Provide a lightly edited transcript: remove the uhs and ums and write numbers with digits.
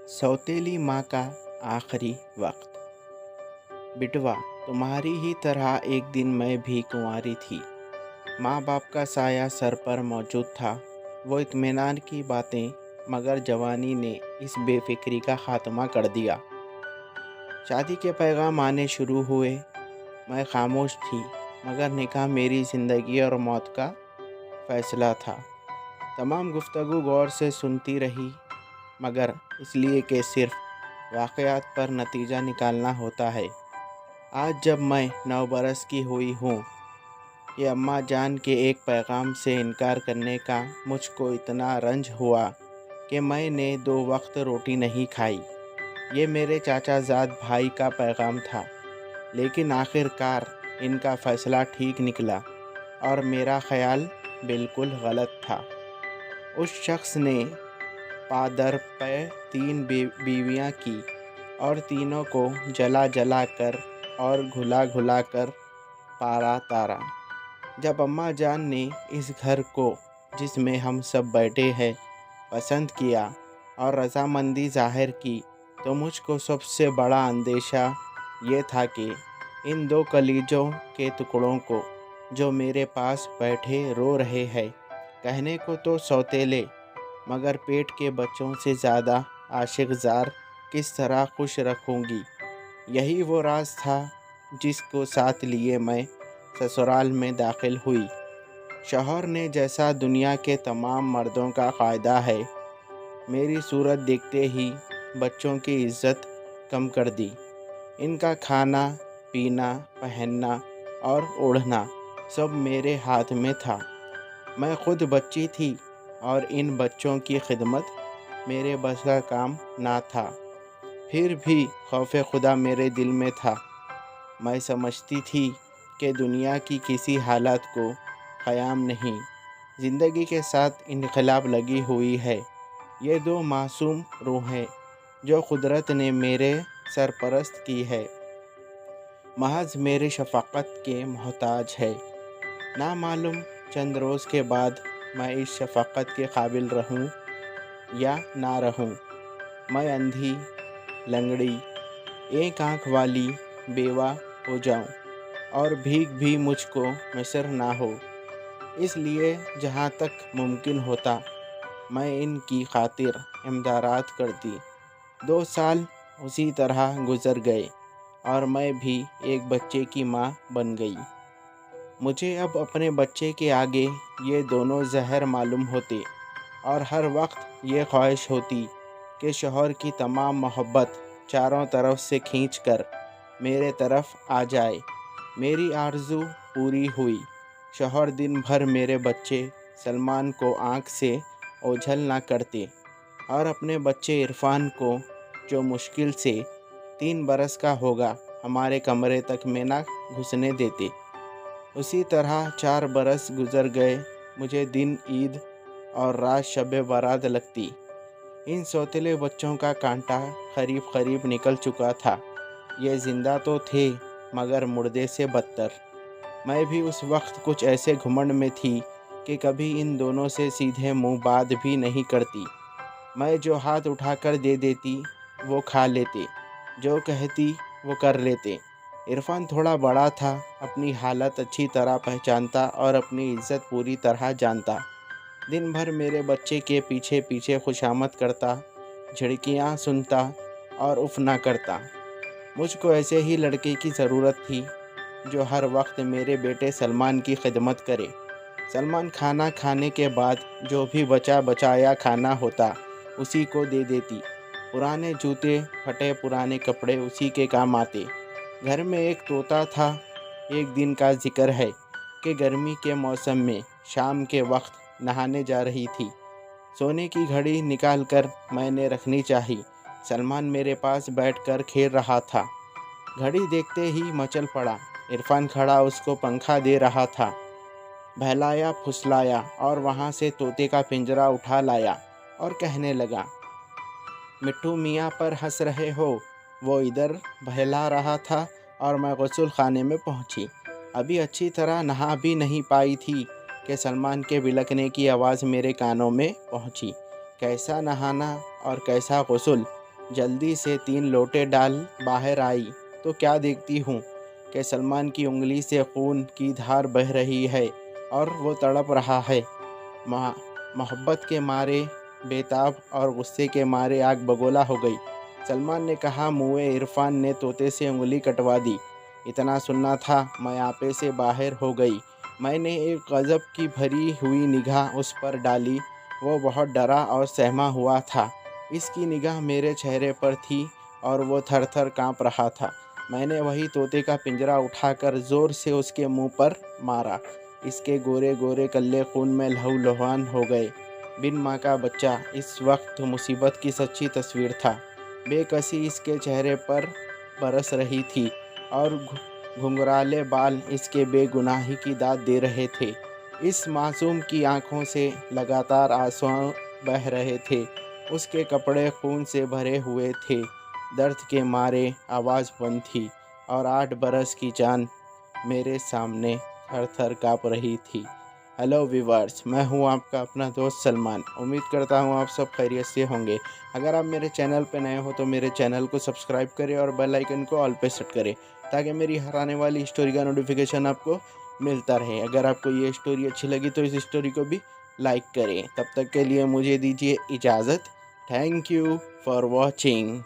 सौतेली माँ का आखिरी वक्त। बिटवा, तुम्हारी ही तरह एक दिन मैं भी कुंवारी थी। माँ बाप का साया सर पर मौजूद था। वो इत्मीनान की बातें, मगर जवानी ने इस बेफिक्री का खात्मा कर दिया। शादी के पैगाम आने शुरू हुए। मैं खामोश थी, मगर निकाह मेरी ज़िंदगी और मौत का फैसला था। तमाम गुफ्तगू गौर से सुनती रही, मगर इसलिए कि सिर्फ वाक़यात पर नतीजा निकालना होता है। आज जब मैं 9 बरस की हुई हूँ, ये अम्मा जान के एक पैगाम से इनकार करने का मुझको इतना रंज हुआ कि मैंने 2 वक्त रोटी नहीं खाई। ये मेरे चाचाजाद भाई का पैगाम था, लेकिन आखिरकार इनका फ़ैसला ठीक निकला और मेरा ख़याल बिल्कुल गलत था। उस शख्स ने पादर पे 3 बीवियाँ की और तीनों को जला जला कर और घुला घुला कर पारा तारा। जब अम्मा जान ने इस घर को, जिसमें हम सब बैठे हैं, पसंद किया और रजामंदी जाहिर की, तो मुझको सबसे बड़ा अंदेशा ये था कि इन 2 कलीजों के टुकड़ों को, जो मेरे पास बैठे रो रहे हैं, कहने को तो सौतेले, मगर पेट के बच्चों से ज़्यादा आशिक जार किस तरह खुश रखूंगी। यही वो राज था जिसको साथ लिए मैं ससुराल में दाखिल हुई। शौहर ने, जैसा दुनिया के तमाम मर्दों का कायदा है, मेरी सूरत देखते ही बच्चों की इज्जत कम कर दी। इनका खाना पीना, पहनना और ओढ़ना सब मेरे हाथ में था। मैं खुद बच्ची थी और इन बच्चों की खिदमत मेरे बस का काम ना था। फिर भी खौफ खुदा मेरे दिल में था। मैं समझती थी कि दुनिया की किसी हालत को क़याम नहीं, ज़िंदगी के साथ इनकलाब लगी हुई है। ये 2 मासूम रूहें जो कुदरत ने मेरे सरपरस्त की है, महज मेरी शफ़क़त के मोहताज है। ना मालूम चंद रोज़ के बाद मैं इस शफ़क़त के काबिल रहूं या ना रहूं। मैं अंधी, लंगड़ी, एक आँख वाली बेवा हो जाऊं और भीख भी मुझको मैसर ना हो। इसलिए जहाँ तक मुमकिन होता, मैं इनकी खातिर इमदारात करती। 2 साल उसी तरह गुज़र गए और मैं भी एक बच्चे की माँ बन गई। मुझे अब अपने बच्चे के आगे ये दोनों जहर मालूम होते और हर वक्त ये ख्वाहिश होती कि शौहर की तमाम मोहब्बत चारों तरफ से खींच कर मेरे तरफ आ जाए। मेरी आरज़ू पूरी हुई। शौहर दिन भर मेरे बच्चे सलमान को आँख से ओझल ना करते और अपने बच्चे इरफान को, जो मुश्किल से 3 बरस का होगा, हमारे कमरे तक में ना घुसने देते। उसी तरह 4 बरस गुज़र गए। मुझे दिन ईद और रात शब बारात लगती। इन सौतेले बच्चों का कांटा करीब करीब निकल चुका था। ये ज़िंदा तो थे, मगर मुर्दे से बदतर। मैं भी उस वक्त कुछ ऐसे घुमंड में थी कि कभी इन दोनों से सीधे मुंह बात भी नहीं करती। मैं जो हाथ उठाकर दे देती वो खा लेते, जो कहती वो कर लेते। इरफान थोड़ा बड़ा था, अपनी हालत अच्छी तरह पहचानता और अपनी इज्जत पूरी तरह जानता। दिन भर मेरे बच्चे के पीछे पीछे खुशामद करता, झिड़कियाँ सुनता और उफ ना करता। मुझको ऐसे ही लड़के की ज़रूरत थी जो हर वक्त मेरे बेटे सलमान की खिदमत करे। सलमान खाना खाने के बाद जो भी बचा बचाया खाना होता, उसी को दे देती। पुराने जूते, फटे पुराने कपड़े उसी के काम आते। घर में एक तोता था। एक दिन का जिक्र है कि गर्मी के मौसम में शाम के वक्त नहाने जा रही थी। सोने की घड़ी निकाल कर मैंने रखनी चाही। सलमान मेरे पास बैठकर खेल रहा था। घड़ी देखते ही मचल पड़ा। इरफान खड़ा उसको पंखा दे रहा था। बहलाया फुसलाया और वहाँ से तोते का पिंजरा उठा लाया और कहने लगा, मिट्टू मियाँ पर हंस रहे हो? वो इधर बहला रहा था और मैं गुस्ल खाने में पहुँची। अभी अच्छी तरह नहा भी नहीं पाई थी कि सलमान के बिलकने की आवाज़ मेरे कानों में पहुँची। कैसा नहाना और कैसा गुस्ल, जल्दी से 3 लोटे डाल बाहर आई तो क्या देखती हूँ कि सलमान की उंगली से खून की धार बह रही है और वो तड़प रहा है। मोहब्बत के मारे बेताब और गुस्से के मारे आग बगोला हो गई। सलमान ने कहा, मुए इरफान ने तोते से उंगली कटवा दी। इतना सुनना था, मैं आपे से बाहर हो गई। मैंने एक गज़ब की भरी हुई निगाह उस पर डाली। वो बहुत डरा और सहमा हुआ था। इसकी निगाह मेरे चेहरे पर थी और वो थर थर काँप रहा था। मैंने वही तोते का पिंजरा उठाकर ज़ोर से उसके मुंह पर मारा। इसके गोरे गोरे कल्ले खून में लहूलुहान हो गए। बिन माँ का बच्चा इस वक्त मुसीबत की सच्ची तस्वीर था। बेकसी इसके चेहरे पर बरस रही थी और घुंघराले बाल इसके बेगुनाही की दाद दे रहे थे। इस मासूम की आंखों से लगातार आंसू बह रहे थे। उसके कपड़े खून से भरे हुए थे। दर्द के मारे आवाज़ बंद थी और 8 बरस की जान मेरे सामने थर थर काँप रही थी। हेलो व्यूअर्स, मैं हूं आपका अपना दोस्त सलमान। उम्मीद करता हूं आप सब खैरियत से होंगे। अगर आप मेरे चैनल पर नए हो तो मेरे चैनल को सब्सक्राइब करें और बेल आइकन को ऑल पे सेट करें ताकि मेरी हर आने वाली स्टोरी का नोटिफिकेशन आपको मिलता रहे। अगर आपको ये स्टोरी अच्छी लगी तो इस स्टोरी को भी लाइक करें। तब तक के लिए मुझे दीजिए इजाज़त। Thank you for watching.